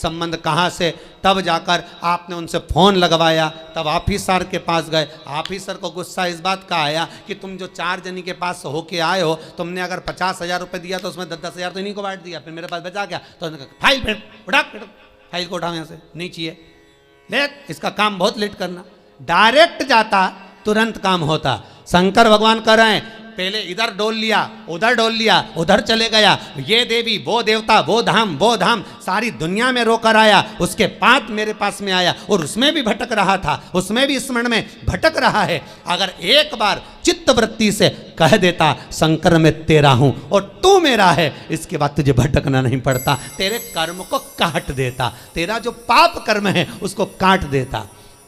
संबंध कहाँ से। तब जाकर आपने उनसे फ़ोन लगवाया, तब ऑफिसर के पास गए। ऑफिसर को गुस्सा इस बात का आया कि तुम जो 4 जनी के पास होके आए हो, तुमने अगर 50,000 रुपये दिया तो उसमें 10,000 तो इन्हीं को बांट दिया, फिर मेरे पास बचा क्या। तो उन्होंने कहा फाइल उठा, फाइल को उठाओ यहाँ से, नहीं चाहिए, ले इसका काम बहुत लेट करना। डायरेक्ट जाता तुरंत काम होता। शंकर भगवान कह रहे हैं पहले इधर डोल लिया, उधर डोल लिया, उधर चले गया, ये देवी वो देवता वो धाम सारी दुनिया में रोकर आया, उसके बाद मेरे पास में आया और उसमें भी भटक रहा था, उसमें भी स्मरण में भटक रहा है। अगर एक बार चित्त वृत्ति से कह देता शंकर मैं तेरा हूं और तू मेरा है, इसके बाद तुझे भटकना नहीं पड़ता, तेरे कर्म को काट देता, तेरा जो पाप कर्म है उसको काट देता।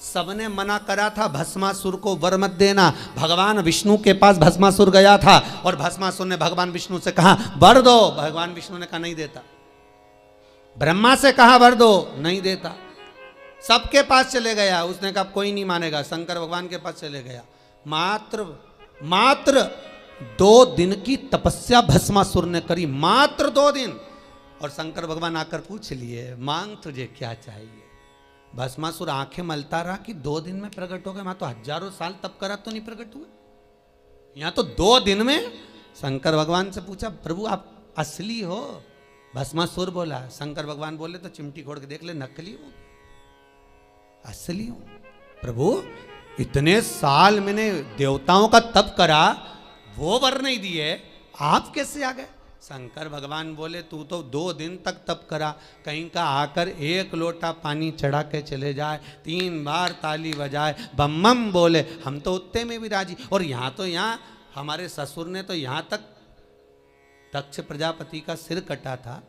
सबने मना करा था भस्मासुर को वर मत देना। भगवान विष्णु के पास भस्मासुर गया था और भस्मासुर ने भगवान विष्णु से कहा वर दो, भगवान विष्णु ने कहा नहीं देता। ब्रह्मा से कहा वर दो, नहीं देता। सबके पास चले गया, उसने कहा कोई नहीं मानेगा, शंकर भगवान के पास चले गया। मात्र 2 दिन की तपस्या भस्मासुर ने करी, मात्र 2 दिन। और शंकर भगवान आकर पूछ लिए मांग तुझे क्या चाहिए। भस्मासुर आंखें मलता रहा कि 2 दिन में प्रकट हो गए, मैं तो हजारों साल तप करा तो नहीं प्रकट हुए, यहाँ तो 2 दिन में। शंकर भगवान से पूछा प्रभु आप असली हो। भस्मासुर बोला, शंकर भगवान बोले तो चिमटी खोड़ के देख ले, नकली हो असली हो। प्रभु इतने साल मैंने देवताओं का तप करा, वो वर नहीं दिए, आप कैसे आ गए। शंकर भगवान बोले तू तो 2 दिन तक तप करा, कहीं का आकर 1 लोटा पानी चढ़ा के चले जाए, 3 बार ताली बजाए, बम बम बोले, हम तो उतने में भी राजी। और यहाँ हमारे ससुर ने तो यहाँ तक दक्ष प्रजापति का सिर कटा था,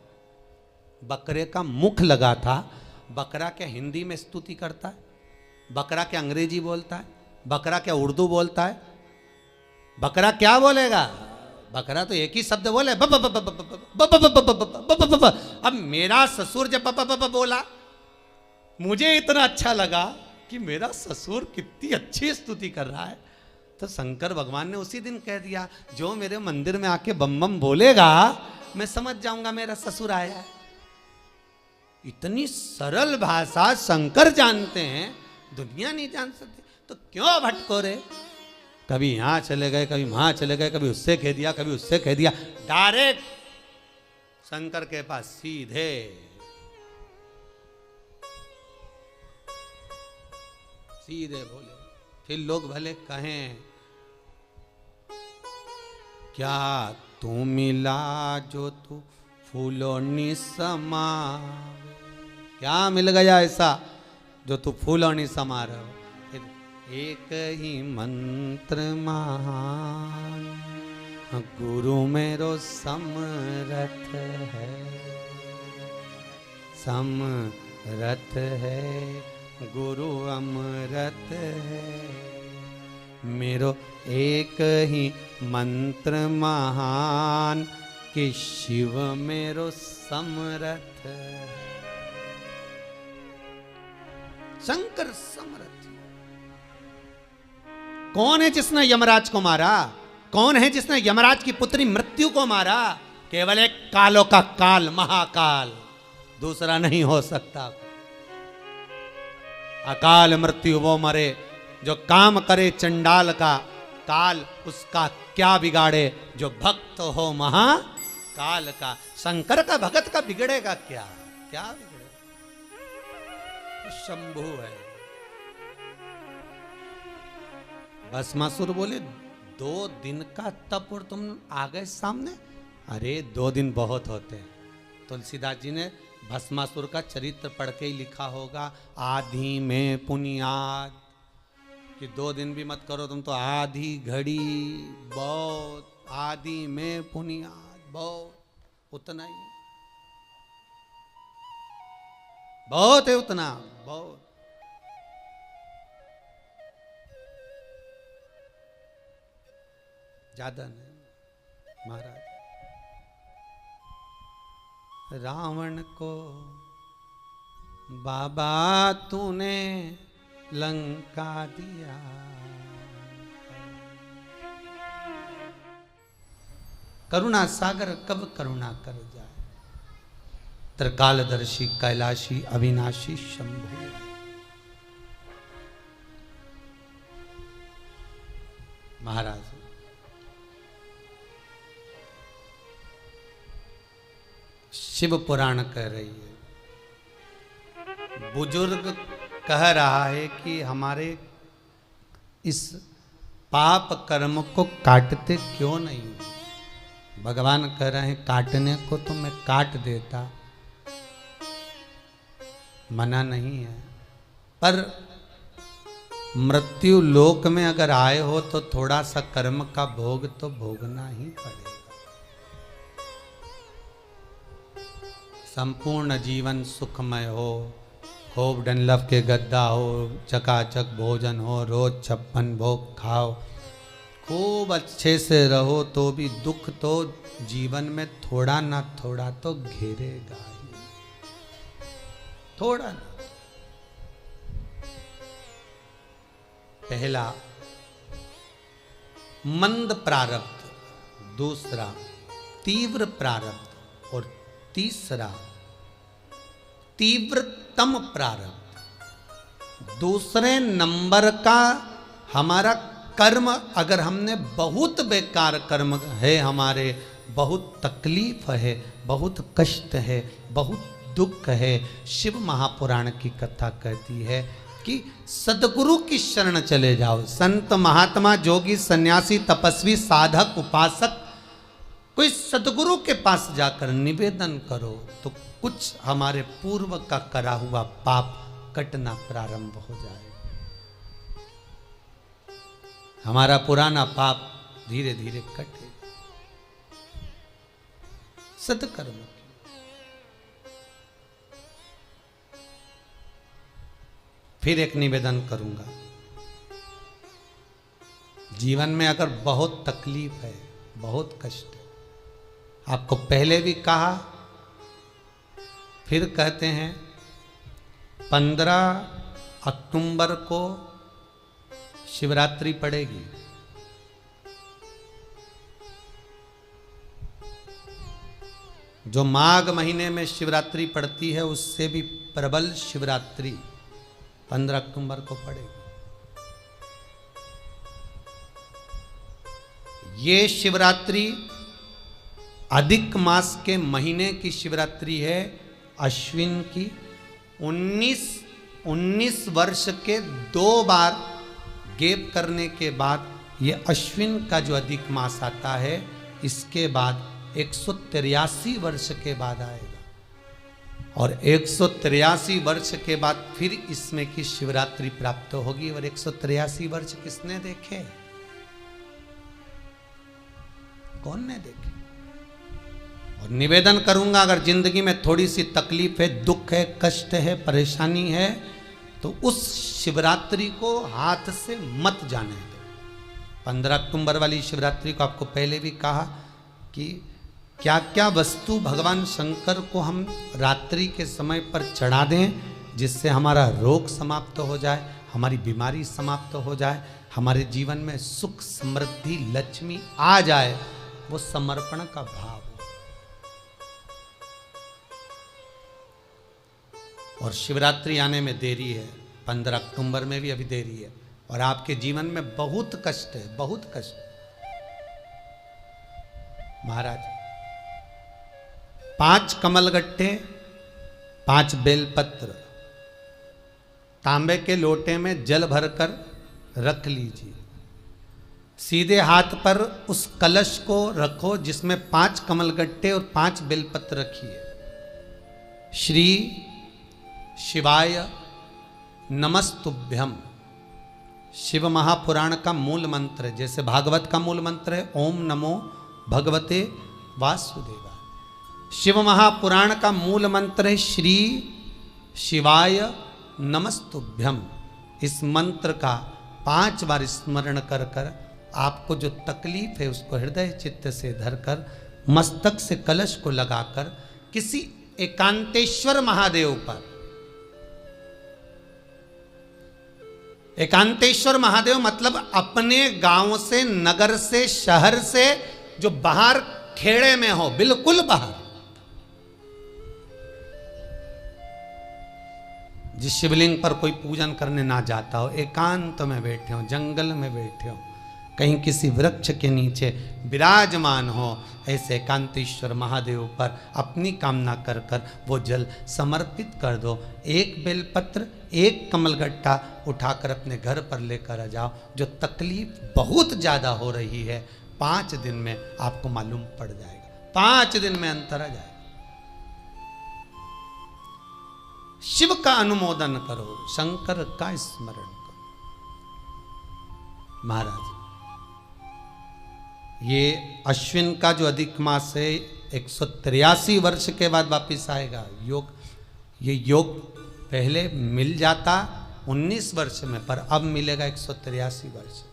बकरे का मुख लगा था। बकरा क्या हिंदी में स्तुति करता है, बकरा क्या अंग्रेजी बोलता है, बकरा क्या उर्दू बोलता है, बकरा क्या बोलेगा। बकरा तो एक ही शब्द बोले अब मेरा ससुर जब बोला, मुझे इतना अच्छा लगा कि मेरा ससुर कितनी अच्छी स्तुति कर रहा है, तो शंकर भगवान ने उसी दिन कह दिया जो मेरे मंदिर में आके बम बम बोलेगा मैं समझ जाऊंगा मेरा ससुर आया है। इतनी सरल भाषा शंकर जानते हैं, दुनिया नहीं जान सकती, तो क्यों भटको रे। कभी यहाँ चले गए, कभी वहां चले गए, कभी उससे कह दिया, कभी उससे कह दिया, डायरेक्ट शंकर के पास सीधे। सीधे बोले, फिर लोग भले कहें क्या तू मिला जो तू फूलों नि समा, क्या मिल गया ऐसा जो तू फूलों नि समा रहे हो। एक ही मंत्र महान गुरु मेरो समरथ है, समरथ है गुरु अमृत है। मेरो एक ही मंत्र महान कि शिव मेरो समरथ, शंकर समरथ। कौन है जिसने यमराज को मारा, कौन है जिसने यमराज की पुत्री मृत्यु को मारा। केवल एक कालों का काल, महाकाल, दूसरा नहीं हो सकता। अकाल मृत्यु वो मरे जो काम करे चंडाल का, काल उसका क्या बिगाड़े जो भक्त हो महाकाल का। शंकर का भगत का बिगड़ेगा क्या, क्या बिगड़ेगा, शंभु है। भस्मासुर बोले 2 दिन का तप और तुम आ गए सामने। अरे 2 दिन बहुत होते हैं। तुलसीदास जी ने भस्मासुर का चरित्र पढ़ के ही लिखा होगा, आधी में पुनियाद, कि 2 दिन भी मत करो तुम तो आधी घड़ी बहुत, आधी में पुनियाद बहुत, उतना ही बहुत है, उतना बहुत। ज्यादा नहीं महाराज। रावण को बाबा तूने लंका दिया, करुणा सागर कब करुणा कर जाए। त्रिकालदर्शी कैलाशी अविनाशी शंभु। महाराज शिव पुराण कह रही है, बुजुर्ग कह रहा है कि हमारे इस पाप कर्म को काटते क्यों नहीं। भगवान कह रहे हैं काटने को तो मैं काट देता, मना नहीं है, पर मृत्यु लोक में अगर आए हो तो थोड़ा सा कर्म का भोग तो भोगना ही पड़ेगा। संपूर्ण जीवन सुखमय हो, खूब डनलफ के गद्दा हो, चकाचक भोजन हो, रोज 56 भोग खाओ, खूब अच्छे से रहो, तो भी दुख तो जीवन में थोड़ा ना थोड़ा तो घेरेगा ही, थोड़ा ना। पहला मंद प्रारब्ध, दूसरा तीव्र प्रारब्ध और तीसरा तीव्रतम प्रारब्ध। दूसरे नंबर का हमारा कर्म, अगर हमने बहुत बेकार कर्म है, हमारे बहुत तकलीफ है, बहुत कष्ट है, बहुत दुख है, शिव महापुराण की कथा कहती है कि सदगुरु की शरण चले जाओ। संत महात्मा जोगी सन्यासी तपस्वी साधक उपासक कोई सदगुरु के पास जाकर निवेदन करो तो कुछ हमारे पूर्व का करा हुआ पाप कटना प्रारंभ हो जाए। हमारा पुराना पाप धीरे धीरे कटे। सत्कर्म फिर एक निवेदन करूंगा, जीवन में अगर बहुत तकलीफ है, बहुत कष्ट है, आपको पहले भी कहा फिर कहते हैं, 15 अक्टूबर को शिवरात्रि पड़ेगी। जो माघ महीने में शिवरात्रि पड़ती है उससे भी प्रबल शिवरात्रि 15 अक्टूबर को पड़ेगी। ये शिवरात्रि अधिक मास के महीने की शिवरात्रि है, अश्विन की। 19 वर्ष के 2 बार गैप करने के बाद ये अश्विन का जो अधिक मास आता है, इसके बाद 183 वर्ष के बाद आएगा। और 183 वर्ष के बाद फिर इसमें की शिवरात्रि प्राप्त होगी। और 183 वर्ष किसने देखे? कौन ने देखे? और निवेदन करूंगा, अगर जिंदगी में थोड़ी सी तकलीफ है, दुख है, कष्ट है, परेशानी है, तो उस शिवरात्रि को हाथ से मत जाने दो। 15 अक्टूबर वाली शिवरात्रि को आपको पहले भी कहा कि क्या क्या वस्तु भगवान शंकर को हम रात्रि के समय पर चढ़ा दें, जिससे हमारा रोग समाप्त हो जाए, हमारी बीमारी समाप्त हो जाए, हमारे जीवन में सुख समृद्धि लक्ष्मी आ जाए। वो समर्पण का भाव। और शिवरात्रि आने में देरी है, 15 अक्टूबर में भी अभी देरी है, और आपके जीवन में बहुत कष्ट है, बहुत कष्ट। महाराज 5 कमलगट्टे, 5 बेलपत्र तांबे के लोटे में जल भरकर रख लीजिए। सीधे हाथ पर उस कलश को रखो जिसमें 5 कमलगट्टे और 5 बेलपत्र रखिए। श्री शिवाय नमस्तुभ्यम शिव महापुराण का मूल मंत्र है, जैसे भागवत का मूल मंत्र है ओम नमो भगवते वासुदेवाय। शिव महापुराण का मूल मंत्र है श्री शिवाय नमस्तुभ्यम। इस मंत्र का 5 बार स्मरण कर कर आपको जो तकलीफ है उसको हृदय चित्त से धरकर मस्तक से कलश को लगाकर किसी एकांतेश्वर महादेव पर, एकांतेश्वर महादेव मतलब अपने गांव से, नगर से, शहर से जो बाहर खेड़े में हो, बिल्कुल बाहर, जिस शिवलिंग पर कोई पूजन करने ना जाता हो, एकांत में बैठे हो, जंगल में बैठे हो, कहीं किसी वृक्ष के नीचे विराजमान हो, ऐसे एकांतेश्वर महादेव पर अपनी कामना कर कर वो जल समर्पित कर दो। एक बेलपत्र, एक कमलगट्टा उठाकर अपने घर पर लेकर आ जाओ। जो तकलीफ बहुत ज़्यादा हो रही है 5 दिन में आपको मालूम पड़ जाएगा, 5 दिन में अंतर आ जाएगा। शिव का अनुमोदन करो, शंकर का स्मरण करो। महाराज, ये अश्विन का जो अधिक मास है 183 वर्ष के बाद वापिस आएगा। योग, ये योग पहले मिल जाता 19 वर्ष में, पर अब मिलेगा 183 वर्ष।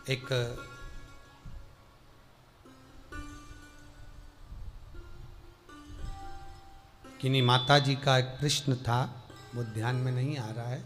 एक किन्हीं माता जी का एक प्रश्न था, वो ध्यान में नहीं आ रहा है।